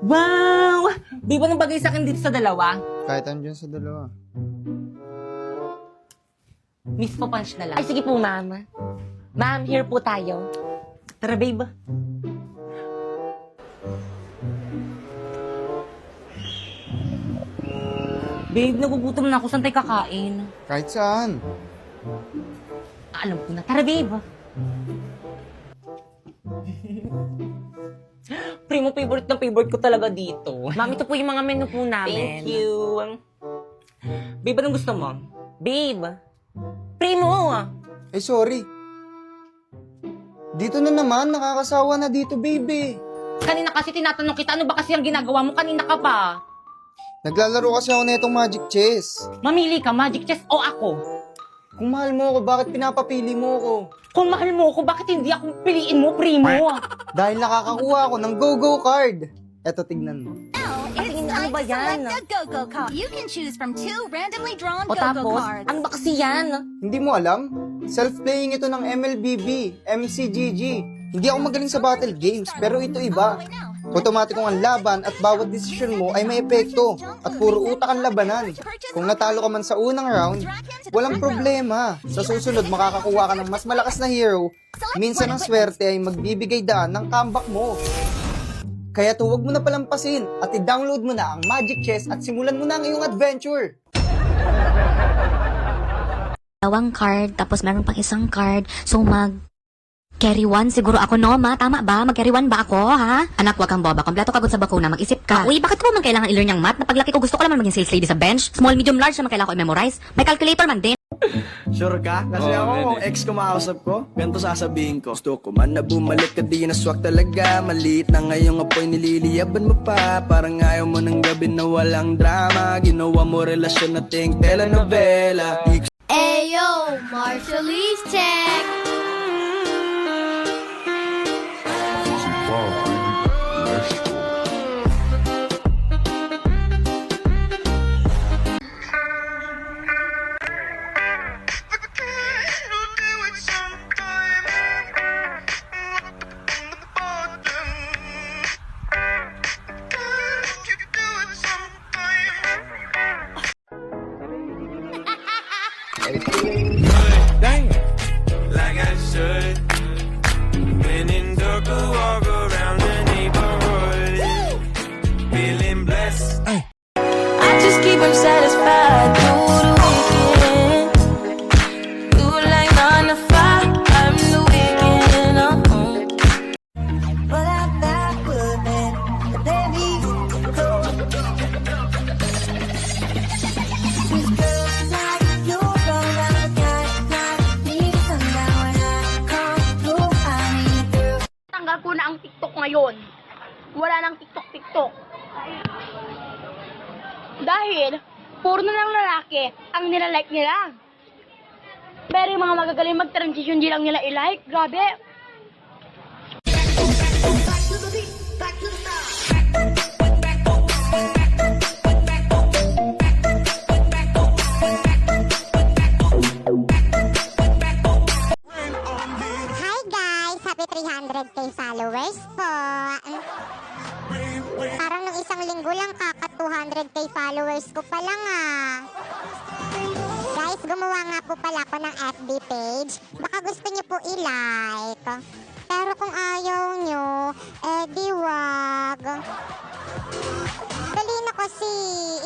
Wow! Di ba nang bagay sa akin dito sa dalawa? Kahit andyan sa dalawa. Miss po punch na lang. Ay, sige po, ma'am. Ma'am, here po tayo. Tara, babe. Babe, nagugutom na ako. Saan tayo kakain? Kahit saan. Alam ko na. Tara, babe. Primo, favorite na favorite ko talaga dito. Ma'am, ito po yung mga menu po namin. Thank you. Babe, anong gusto mo? Babe. Primo! Eh, sorry. Dito na naman, nakakasawa na dito, baby. Kanina kasi tinatanong kita, ano ba kasi ang ginagawa mo? Kanina ka pa. Naglalaro kasi ako na itong Magic Chess. Mamili ka, Magic Chess o ako? Kung mahal mo ako, bakit pinapapili mo ako? Kung mahal mo ako, bakit hindi ako piliin mo, Primo? Dahil nakakakuha ako ng go-go card. Eto, tignan mo. Tingin, ano ba yan? Select a go-go card. You can choose from 2 randomly drawn O go-go tapos, cards. ano ba kasi yan? Hindi mo alam? Self-playing ito ng MLBB, MCGG. Hindi ako magaling sa battle games, pero ito iba. Otomatikong ang laban at bawat desisyon mo ay may epekto at puro utak ang labanan. Kung natalo ka man sa unang round, walang problema. Sa susunod makakakuha ka ng mas malakas na hero. Minsan ang swerte ay magbibigay daan ng comeback mo. Kaya huwag mo na palampasin at i-download mo na ang Magic Chess at simulan mo na ang iyong adventure. Dalawang card, tapos meron pang isang card. So, carry one siguro ako, no, ma? Tama ba? Mag-carry one ba ako, ha? Anak, wag kang boba. Kompleto kagod sa bakuna. Mag-isip ka. Uy, bakit ko man kailangan i-learn yung math? Na paglaki ko gusto ko naman maging sales lady sa bench. Small, medium, large naman kailangan ko i-memorize. May calculator man din. Sure ka? Kasi ako, kung ex ko makausap ko, ganito sasabihin ko. Gusto ko man na bumalik ka, di na swak talaga. Maliit na ngayong apoy, nililiyaban mo pa. Parang ayaw mo ng gabi na walang drama. Ginawa mo relasyon na ting telenovela. Ayo, Marshallese check. Like I should. When in dark, I walk around the neighborhood, feeling blessed. I just keep him satisfied through the weekend. Do like 9 to 5, I'm the weekend. But I'm back with it, baby. These girls like you run out the like me sundown when I come through, I need through. Tanggal ko na ang TikTok ngayon. Wala nang TikTok. Dahil, puro na lang lalaki ang nilalike nila. Pero yung mga magagaling mag-transition, di lang nila i-like. Grabe. Hi guys! Happy 300k followers po! Parang nung isang linggo lang kaka 200k followers ko pa lang Guys, gumawa nga po pala ako ng FB page. Baka gusto niyo po i-like. Pero kung ayaw niyo, di wag. Dali na kasi,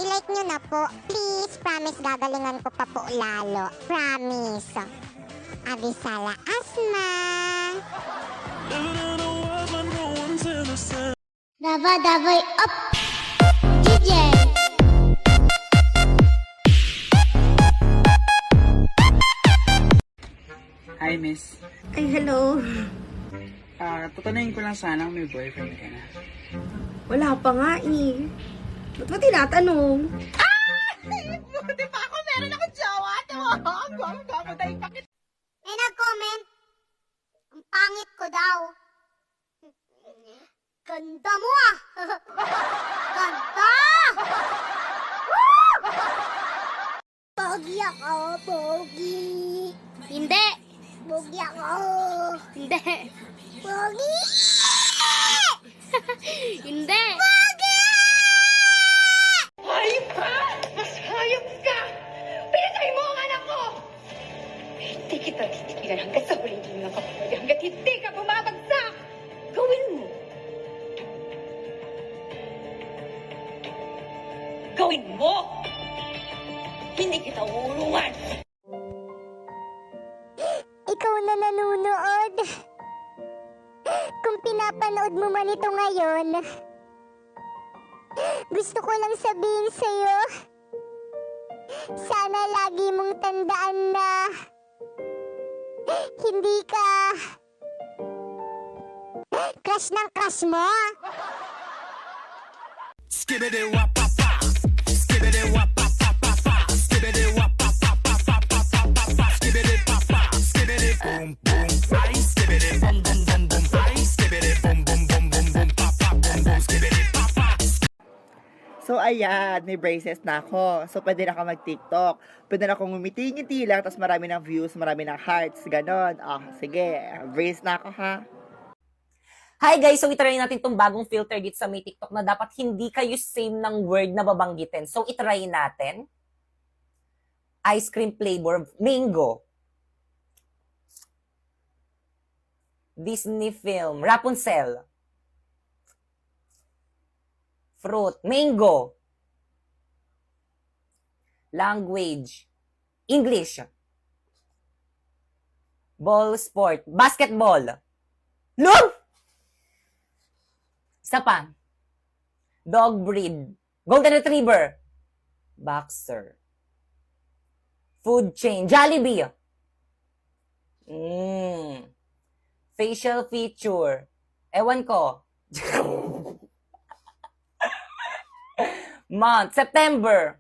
i-like niyo na po. Please, promise gagalingan ko pa po lalo. Promise. Abisala Asma. Dava up. DJ. Hi, miss. Ay, hello. Tatanungin ko lang sana kung may boyfriend ka na. Wala pa nga eh. Ba't mo tinatanong? Buti pa ako, meron akong jowa. Gwapo tayo pakit. May nag-comment. Ang pangit ko daw. Ganda mo Ganda! Woo! Pogi ako, pogi. Hindi. Pogi ako. Hindi. Pogi! Hindi. Pogi! gawin mo! Hindi kita uulungan! Ikaw na nanonood. Kung pinapanood mo man ito ngayon, gusto ko lang sabihin sa'yo, sana lagi mong tandaan na hindi ka crush ng crush mo. Skibbity wap pop pop, skibbity wap pop pop pop pop, skibbity wap pop pop pop pop pop pop pop pop, skibbity pop pop, skibbity boom boom, ay skibbity boom boom boom boom, ay skibbity boom boom boom boom boom, pop pop boom boom, skibbity pop pop. So, ayan, may braces na ako. So, pwede na ako mag-TikTok. Pwede na akong ngumiti-ngiti lang, tapos marami ng views, marami ng hearts, ganon. Sige, brace na ako, ha? Hi guys! So, itry natin itong bagong filter dito sa may TikTok na dapat hindi kayo same ng word na babanggitin. So, itry natin. Ice cream flavor, mango. Disney film, Rapunzel. Fruit, mango. Language, English. Ball sport, basketball. Look! Isa pa. Dog breed. Golden Retriever. Boxer. Food chain. Jollibee. Facial feature. Ewan ko. Month. September.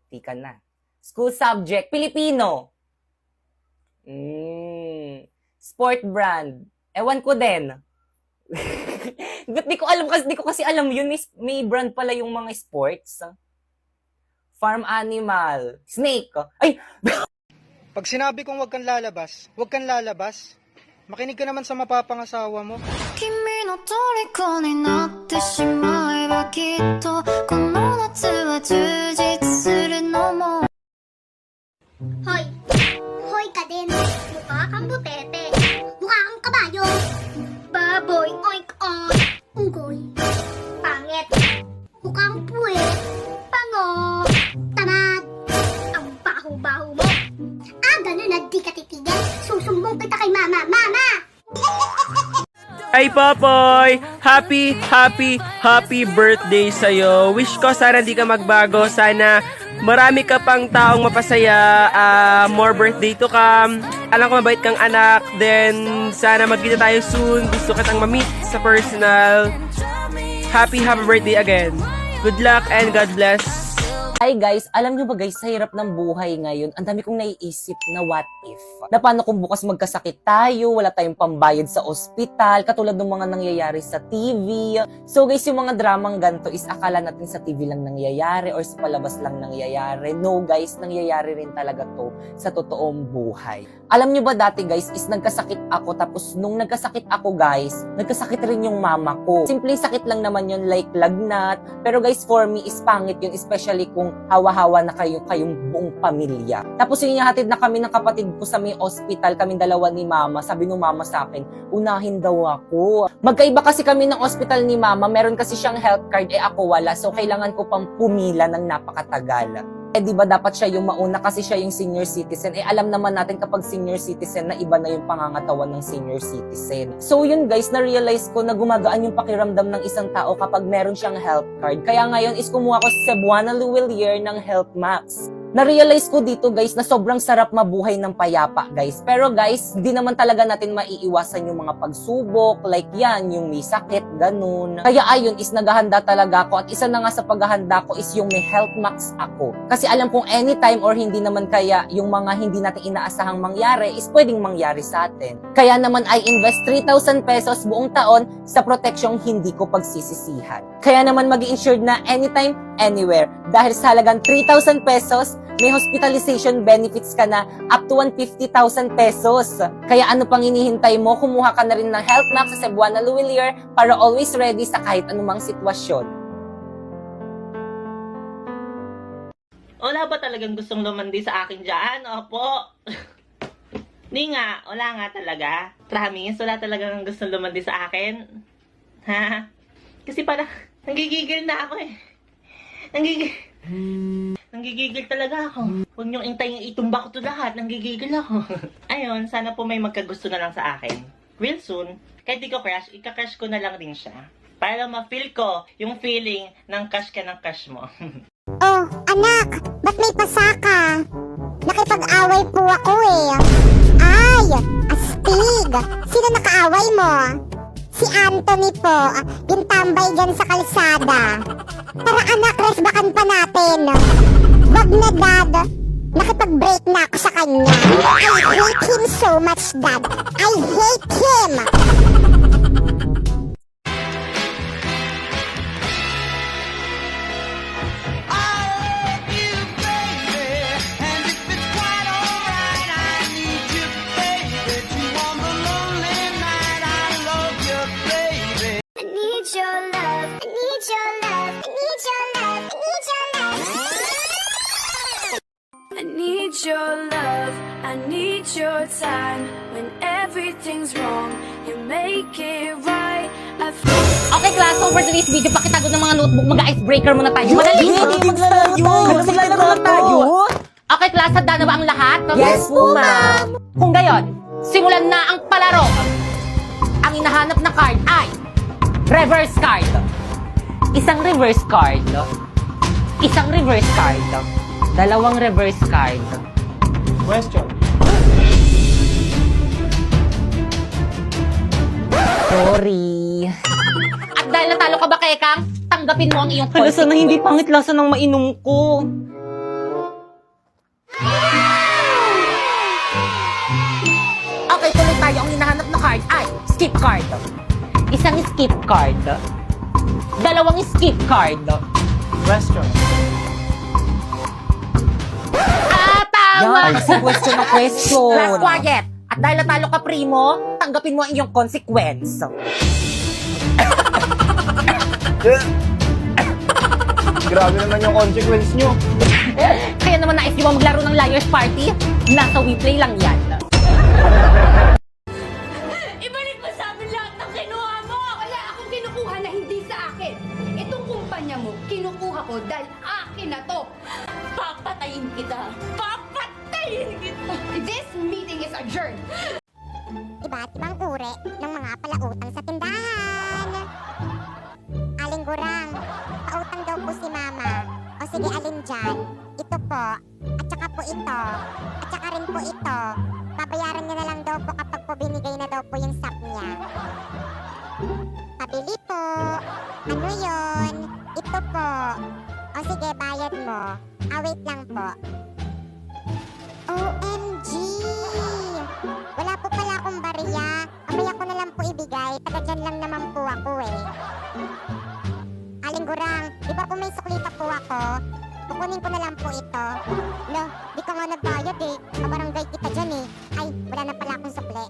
Tika na. School subject. Filipino. Sport brand. Ewan ko din. But di ko kasi alam yun. May brand pala yung mga sports. Farm animal. Snake. Ay! Pag sinabi kong huwag kang lalabas, huwag kang lalabas. Makinig ka naman sa mapapangasawa mo. 君の虜になってしまえばきっとこの夏は充実するのも Hoy! Hoy ka din! Mukha kang butete! Mukha kang kabayo! Baboy! Oink oink! Unggoy! Pangit! Mukhang puwet! Pango! Tamad! Ang baho-baho mo! Ganun na di ka titigil! Susumbong kita kay mama! Mama! Ay, Popoy! Happy birthday sa'yo. Wish ko sana di ka magbago. Sana marami ka pang taong mapasaya. More birthday to come. Alam ko mabait kang anak. Then, sana magkita tayo soon. Gusto kitang ma-meet sa personal. Happy birthday again. Good luck and God bless. Hi guys, alam nyo ba guys, sa hirap ng buhay ngayon, ang dami kong naiisip na what if. Na paano kung bukas magkasakit tayo, wala tayong pambayad sa ospital, katulad ng mga nangyayari sa TV. So guys, yung mga dramang ganito is akala natin sa TV lang nangyayari or sa palabas lang nangyayari. No guys, nangyayari rin talaga to sa totoong buhay. Alam nyo ba dati guys, is nagkasakit ako, tapos nung nagkasakit ako guys, nagkasakit rin yung mama ko. Simpleng sakit lang naman yun, like lagnat. Pero guys, for me is pangit yun, especially kung hawa-hawa na kayong buong pamilya. Tapos yung ihahatid na kami ng kapatid ko sa may hospital, kaming dalawa ni mama, sabi nung mama sa akin, unahin daw ako. Magkaiba kasi kami ng hospital ni mama, meron kasi siyang health card, ako wala, so kailangan ko pang pumila ng napakatagal. Di ba dapat siya yung mauna kasi siya yung senior citizen. Alam naman natin kapag senior citizen na iba na yung pangangatawan ng senior citizen. So yun guys, na-realize ko na gumagaan yung pakiramdam ng isang tao kapag meron siyang health card. Kaya ngayon is kumuha ko sa Cebuana Luwilier ng Health Max. Na-realize ko dito guys na sobrang sarap mabuhay ng payapa guys. Pero guys, di naman talaga natin maiiwasan yung mga pagsubok, like yan, yung may sakit, ganun. Kaya ayun is naghahanda talaga ako at isa na nga sa paghahanda ko is yung may Health Max ako. Kasi alam kong anytime or hindi naman kaya yung mga hindi natin inaasahang mangyari is pwedeng mangyari sa atin. Kaya naman I invest 3,000 pesos buong taon sa proteksyong hindi ko pagsisisihan. Kaya naman mag-i-insured na anytime, anywhere. Dahil sa halagang 3,000 pesos, may hospitalization benefits ka na up to 150,000 pesos. Kaya ano pang hinihintay mo? Kumuha ka na rin ng Health Max sa Cebuana Luwilier para always ready sa kahit anumang sitwasyon. Wala ba talagang gustong lumandi sa akin dyan? Opo. Di nga, wala nga talaga. Promise, wala talagang gustong lumandi sa akin. Ha? Kasi parang, nanggigigil na ako eh. Nanggigigil talaga ako. Huwag niyong intayin itumba ko to lahat. Nanggigigil ako. Ayun, sana po may magkagusto na lang sa akin. Real soon, kahit di ko crush, ika-crush ko na lang din siya. Para lang ma-feel ko yung feeling ng crush ka ng crush mo. Oh, anak, ba't may pasaka? Nakipag-away po ako eh. Ay, astig. Sino nakaaway mo? Si Anthony po, yung tambay dyan sa kalsada. Tara anak, resbakan pa natin. Wag na dad. Nakipag-break na ako sa kanya. I hate him so much, dad. I hate him. I need your love, I need your time. When everything's wrong, you make it right. Okay, class, so for today's video, pakitago ng mga notebook, mag-icebreaker muna tayo. Madali! Maglaro tayo. Okay, class, handa na ba ang lahat? Yes po, ma'am. Kung gayon, simulan na ang palaro. Ang hinahanap na card ay reverse card. Isang reverse card. Isang reverse card. Dalawang reverse card. Question. Sorry. At dahil natalo ka ba, Kekang, tanggapin mo ang iyong Hala, sana hindi consequence. pangit lasa ng mainom ko. Okay, tuloy tayo. Ang hinahanap na card ay skip card. Isang skip card. Dalawang skip card. Question. Tama! Yan, si question na question. Last quiet. At dahil natalo ka, Primo, tanggapin mo ang iyong consequence. Grabe naman yung consequence nyo. Kaya naman nais nyo ba maglaro ng Liar's Party? Nasa WePlay lang yan. Ibalik mo sa amin lahat ng kinuha mo! Wala akong kinukuha na hindi sa akin. Itong kumpanya mo, kinukuha ko dahil akin na to. Papatayin kita! Papatayin kita! This meeting is adjourned. Iba't ibang uri ng mga palautang sa tindahan. Aling Gurang, pautang daw po si Mama. O sige, alin dyan? Ito po, at saka po ito, at saka rin po ito. Babayaran niya na lang daw po kapag po binigay na daw po yung sap niya. Pabili po. Ano yon? Ito po. O sige, bayad mo. Wait lang po. OMG! Wala po pala akong bariya. Mamaya ko na lang po ibigay. Taga dyan lang naman po ako eh. Aling Gurang, di ba po may sukli pa po ako? Kukunin ko na lang po ito. No, di ka nga nagbayad eh. Kabarangay kita dyan eh. Ay, wala na pala akong sukli.